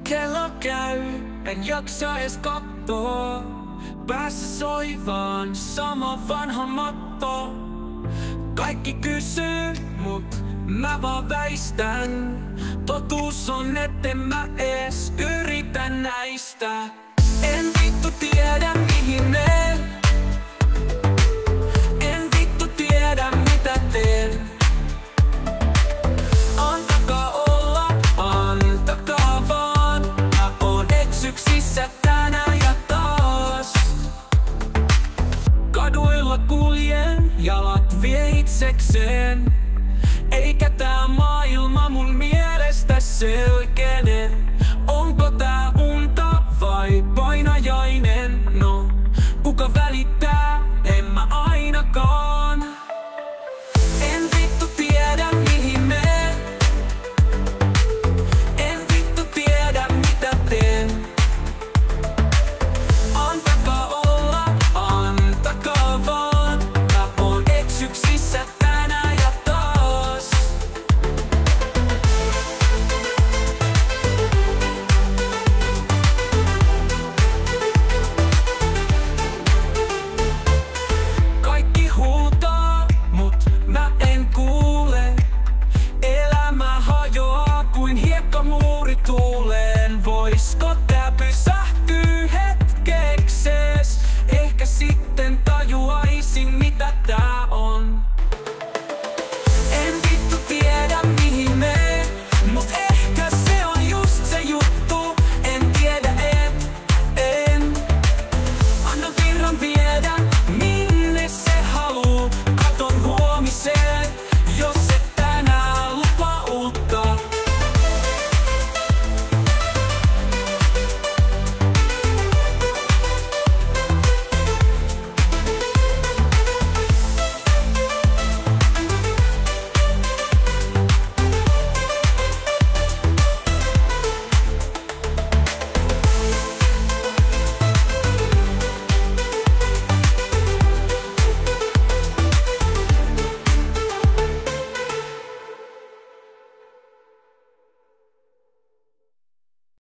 Kello käy, en jaksa ees kattoo. Päässä soi vaan sama vanha matto. Kaikki kysyy, mut mä vaan väistän. Totuus on, etten mä ees yritä näistä. En vittu tiedä mihin menen. En vittu tiedä mitä teen. Antakaa olla, antakaa vaan. Mä oon eksyksissä tänään ja taas. Kaduilla kuljen, jalat vie itsekseen. Eikä tää maailma mun mielestä selkene.